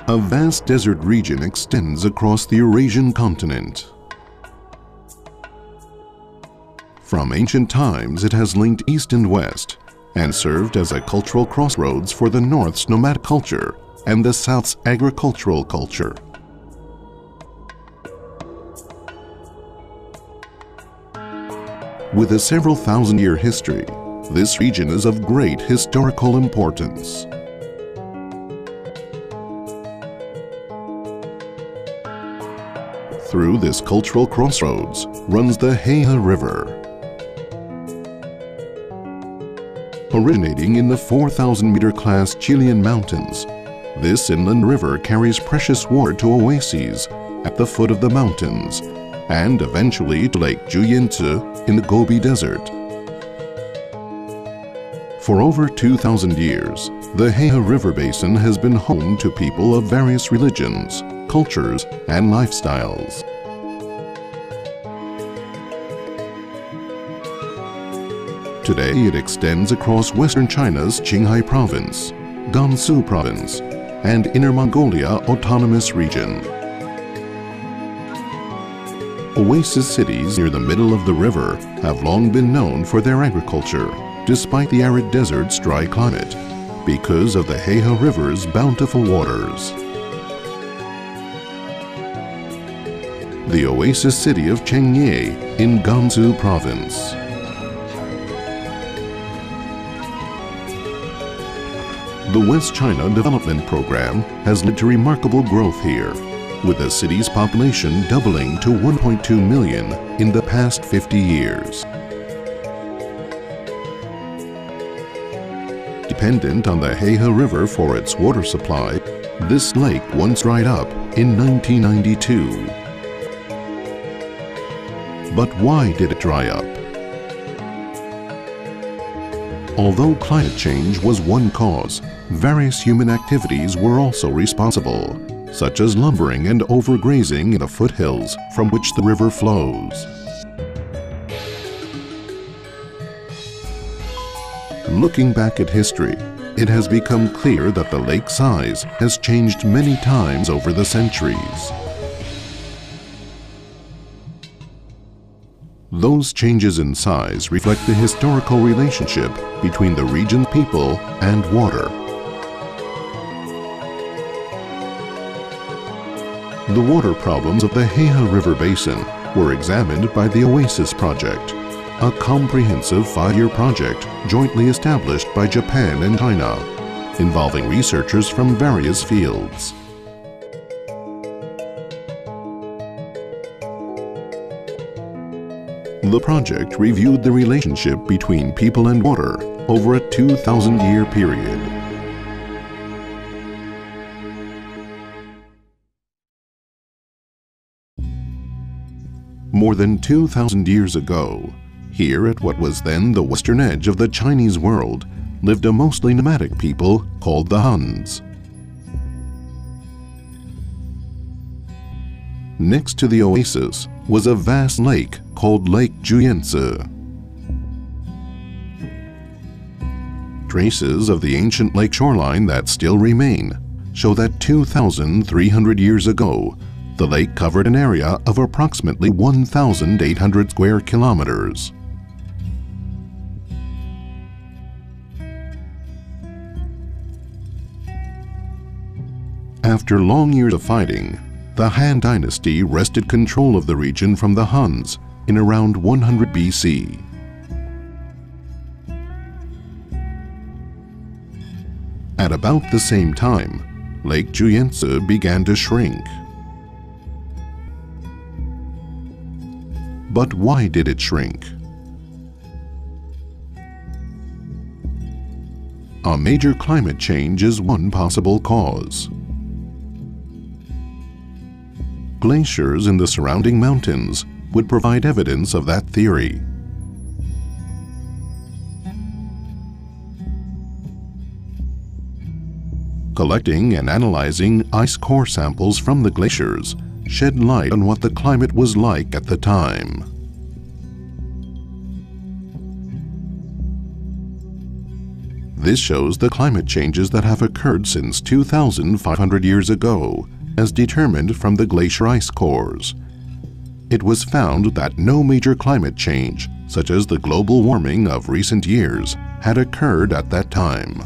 A vast desert region extends across the Eurasian continent. From ancient times, it has linked east and west and served as a cultural crossroads for the North's nomadic culture and the South's agricultural culture. With a several thousand-year history, this region is of great historical importance. Through this cultural crossroads runs the Hehe River. Originating in the 4,000-meter class Chilean mountains, this inland river carries precious water to oases at the foot of the mountains and eventually to Lake Juyinzi in the Gobi Desert. For over 2,000 years, the Hehe River Basin has been home to people of various religions, cultures, and lifestyles. Today it extends across western China's Qinghai Province, Gansu Province, and Inner Mongolia Autonomous Region. Oasis cities near the middle of the river have long been known for their agriculture, despite the arid desert's dry climate, because of the Hehe River's bountiful waters. The oasis city of Chengye in Gansu Province. The West China Development Program has led to remarkable growth here, with the city's population doubling to 1.2 million in the past 50 years. Dependent on the Hehe River for its water supply, this lake once dried up in 1992. But why did it dry up? Although climate change was one cause, various human activities were also responsible, such as lumbering and overgrazing in the foothills from which the river flows. Looking back at history, it has become clear that the lake size has changed many times over the centuries. Those changes in size reflect the historical relationship between the region's people and water. The water problems of the Hehe River Basin were examined by the Oasis Project, a comprehensive 5-year project jointly established by Japan and China, involving researchers from various fields. The project reviewed the relationship between people and water over a 2,000-year period. More than 2,000 years ago, here at what was then the western edge of the Chinese world, lived a mostly nomadic people called the Huns. Next to the oasis was a vast lake called Lake Juyinzi. Traces of the ancient lake shoreline that still remain show that 2,300 years ago, the lake covered an area of approximately 1,800 square kilometers. After long years of fighting, the Han Dynasty wrested control of the region from the Huns in around 100 BC. At about the same time, Lake Juyinzi began to shrink. But why did it shrink? A major climate change is one possible cause. Glaciers in the surrounding mountains would provide evidence of that theory. Collecting and analyzing ice core samples from the glaciers shed light on what the climate was like at the time. This shows the climate changes that have occurred since 2,500 years ago, as determined from the glacier ice cores. It was found that no major climate change, such as the global warming of recent years, had occurred at that time.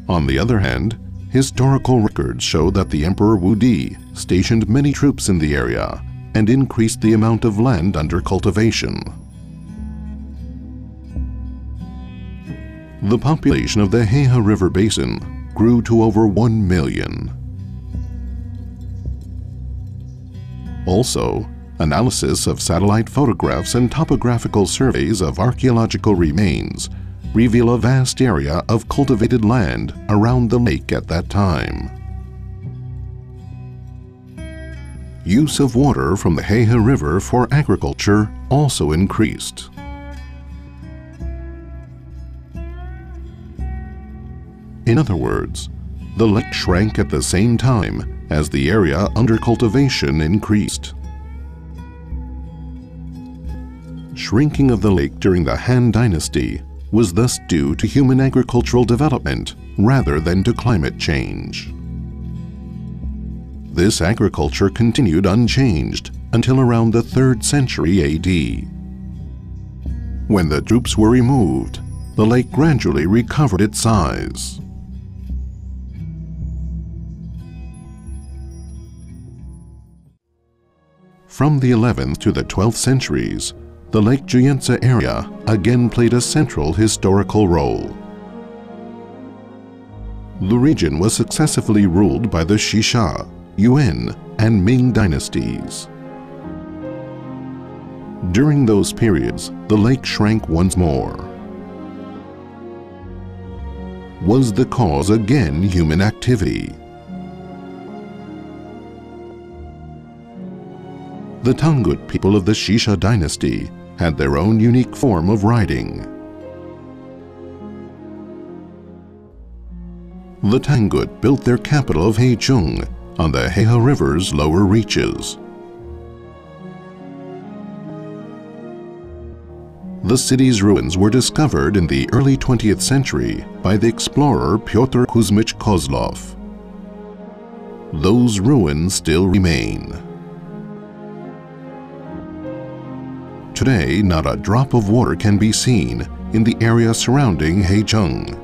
On the other hand, historical records show that the Emperor Wudi stationed many troops in the area and increased the amount of land under cultivation. The population of the Heiha River Basin grew to over 1 million. Also, analysis of satellite photographs and topographical surveys of archaeological remains reveal a vast area of cultivated land around the lake at that time. Use of water from the Heiha River for agriculture also increased. In other words, the lake shrank at the same time as the area under cultivation increased. Shrinking of the lake during the Han Dynasty was thus due to human agricultural development rather than to climate change. This agriculture continued unchanged until around the 3rd century AD. When the troops were removed, the lake gradually recovered its size. From the 11th to the 12th centuries, the Lake Juyensa area again played a central historical role. The region was successively ruled by the Xisha, Yuan, and Ming dynasties. During those periods, the lake shrank once more. Was the cause again human activity? The Tangut people of the Xisha dynasty had their own unique form of writing. The Tangut built their capital of Heichung on the Heiha River's lower reaches. The city's ruins were discovered in the early 20th century by the explorer Pyotr Kuzmich Kozlov. Those ruins still remain. Today, not a drop of water can be seen in the area surrounding Heichung.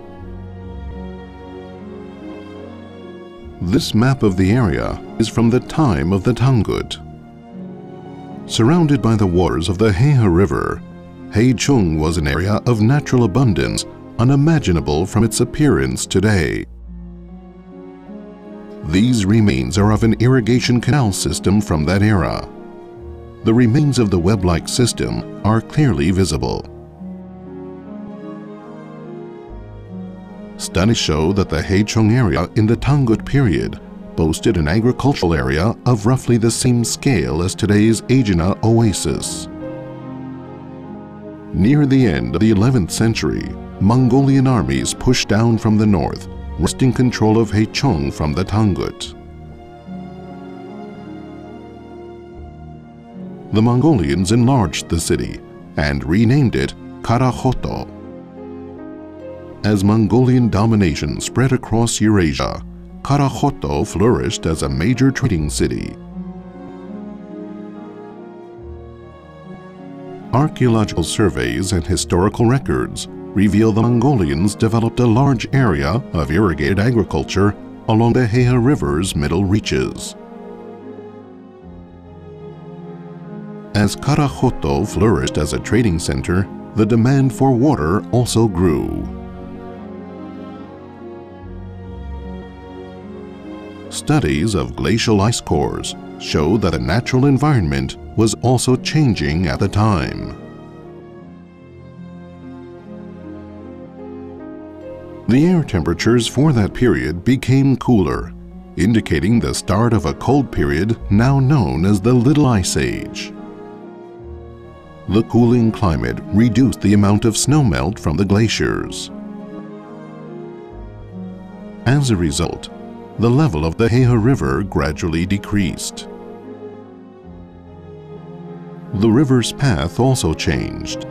This map of the area is from the time of the Tangut. Surrounded by the waters of the Heiha River, Heichung was an area of natural abundance unimaginable from its appearance today. These remains are of an irrigation canal system from that era. The remains of the web-like system are clearly visible. Studies show that the Heichung area in the Tangut period boasted an agricultural area of roughly the same scale as today's Agena oasis. Near the end of the 11th century, Mongolian armies pushed down from the north, wresting control of Heichung from the Tangut. The Mongolians enlarged the city and renamed it Karachoto. As Mongolian domination spread across Eurasia, Karachoto flourished as a major trading city. Archaeological surveys and historical records reveal the Mongolians developed a large area of irrigated agriculture along the Heiha River's middle reaches. As Karachoto flourished as a trading center, the demand for water also grew. Studies of glacial ice cores show that the natural environment was also changing at the time. The air temperatures for that period became cooler, indicating the start of a cold period now known as the Little Ice Age. The cooling climate reduced the amount of snowmelt from the glaciers. As a result, the level of the Heiha River gradually decreased. The river's path also changed.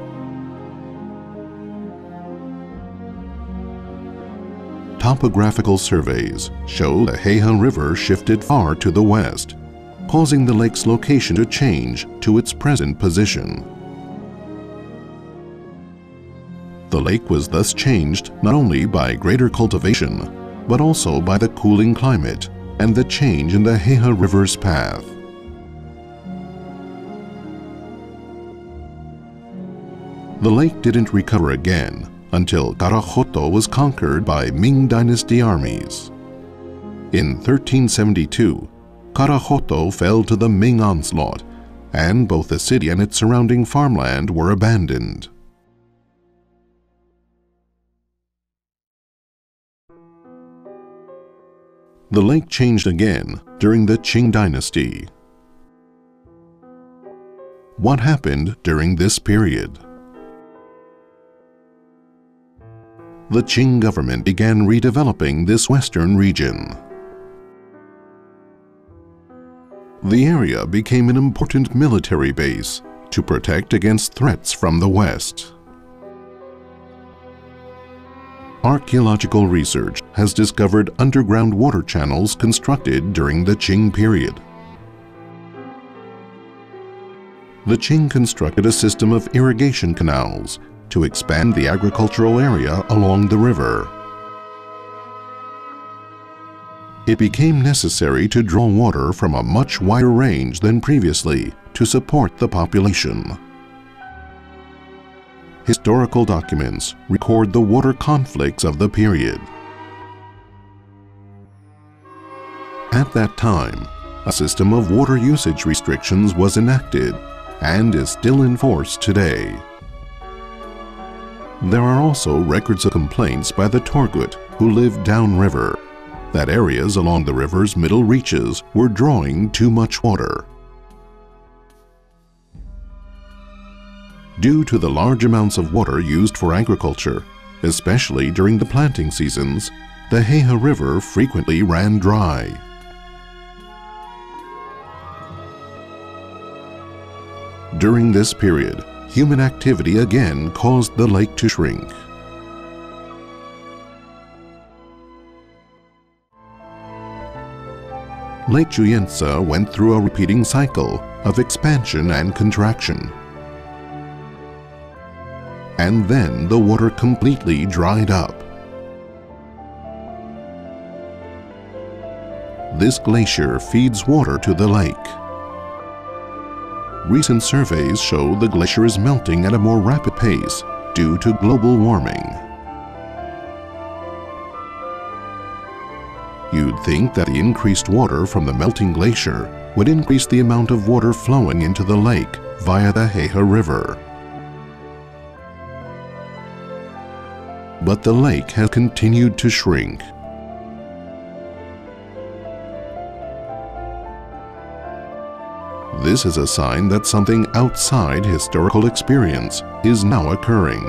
topographical surveys show the Heihe River shifted far to the west, causing the lake's location to change to its present position. The lake was thus changed not only by greater cultivation, but also by the cooling climate and the change in the Heihe River's path. The lake didn't recover again until Karajoto was conquered by Ming Dynasty armies. In 1372, Karajoto fell to the Ming onslaught, and both the city and its surrounding farmland were abandoned. The lake changed again during the Qing Dynasty. What happened during this period? The Qing government began redeveloping this western region. The area became an important military base to protect against threats from the west. Archaeological research has discovered underground water channels constructed during the Qing period. The Qing constructed a system of irrigation canals to expand the agricultural area along the river. It became necessary to draw water from a much wider range than previously to support the population. Historical documents record the water conflicts of the period. At that time, a system of water usage restrictions was enacted and is still in force today. There are also records of complaints by the Torgut who lived downriver that areas along the river's middle reaches were drawing too much water. Due to the large amounts of water used for agriculture, especially during the planting seasons, the Heihe River frequently ran dry. During this period, human activity again caused the lake to shrink. Lake Juyensa went through a repeating cycle of expansion and contraction. And then the water completely dried up. This glacier feeds water to the lake. Recent surveys show the glacier is melting at a more rapid pace due to global warming. You'd think that the increased water from the melting glacier would increase the amount of water flowing into the lake via the Heihe River. But the lake has continued to shrink. This is a sign that something outside historical experience is now occurring.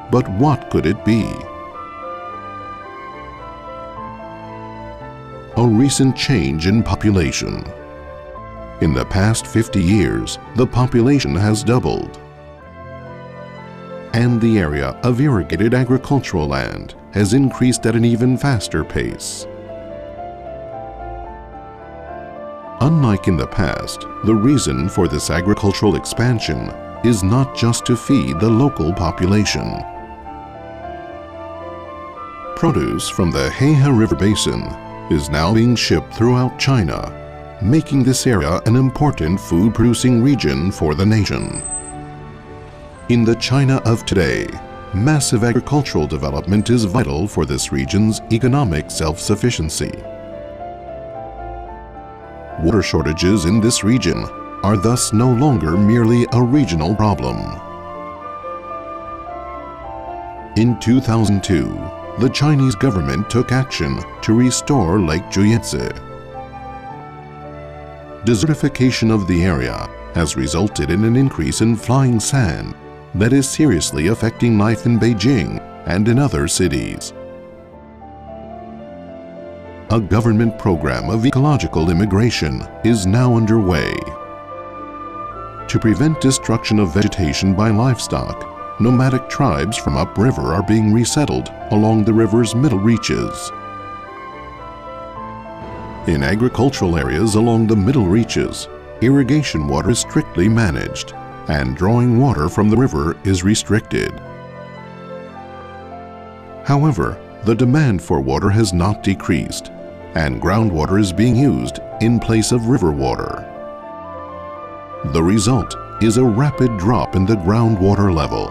But what could it be? A recent change in population. In the past 50 years, the population has doubled. And the area of irrigated agricultural land has increased at an even faster pace. Unlike in the past, the reason for this agricultural expansion is not just to feed the local population. Produce from the Heihe River Basin is now being shipped throughout China, making this area an important food-producing region for the nation. In the China of today, massive agricultural development is vital for this region's economic self-sufficiency. Water shortages in this region are thus no longer merely a regional problem. In 2002, the Chinese government took action to restore Lake Juyensa. Desertification of the area has resulted in an increase in flying sand that is seriously affecting life in Beijing and in other cities. A government program of ecological immigration is now underway. To prevent destruction of vegetation by livestock, nomadic tribes from upriver are being resettled along the river's middle reaches. In agricultural areas along the middle reaches, irrigation water is strictly managed, and drawing water from the river is restricted. However, the demand for water has not decreased, and groundwater is being used in place of river water. The result is a rapid drop in the groundwater level.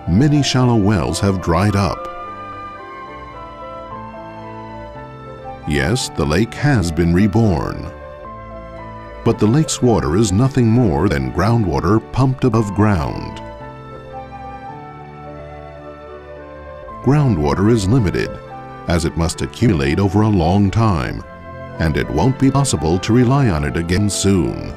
Many shallow wells have dried up. Yes, the lake has been reborn. But the lake's water is nothing more than groundwater pumped above ground. Groundwater is limited, as it must accumulate over a long time, and it won't be possible to rely on it again soon.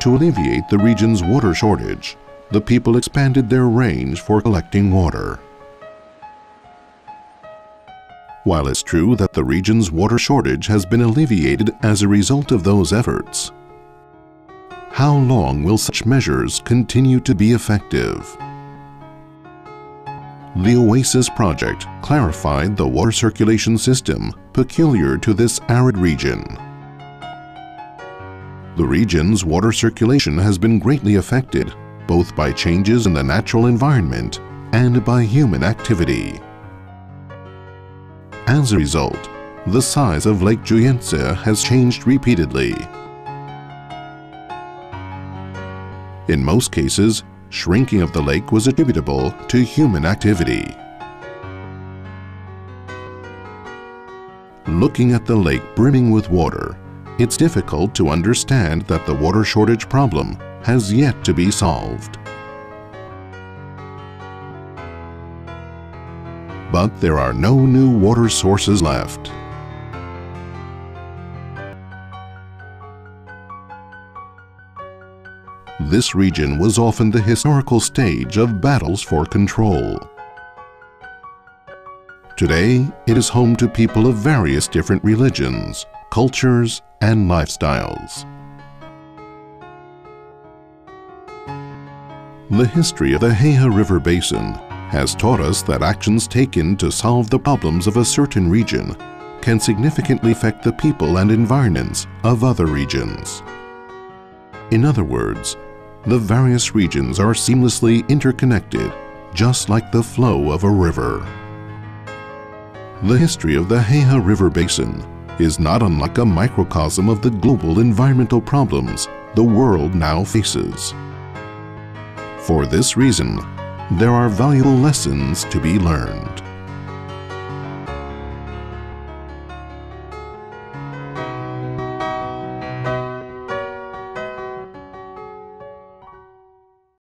To alleviate the region's water shortage, the people expanded their range for collecting water. While it's true that the region's water shortage has been alleviated as a result of those efforts, how long will such measures continue to be effective? The Oasis project clarified the water circulation system peculiar to this arid region. The region's water circulation has been greatly affected both by changes in the natural environment and by human activity. As a result, the size of Lake Juyense has changed repeatedly. In most cases, shrinking of the lake was attributable to human activity. Looking at the lake brimming with water, it's difficult to understand that the water shortage problem has yet to be solved. But there are no new water sources left. This region was often the historical stage of battles for control. Today, it is home to people of various different religions, cultures, and lifestyles. The history of the Heha River Basin has taught us that actions taken to solve the problems of a certain region can significantly affect the people and environments of other regions. In other words, the various regions are seamlessly interconnected, just like the flow of a river. The history of the Heha River Basin is not unlike a microcosm of the global environmental problems the world now faces. For this reason, there are valuable lessons to be learned.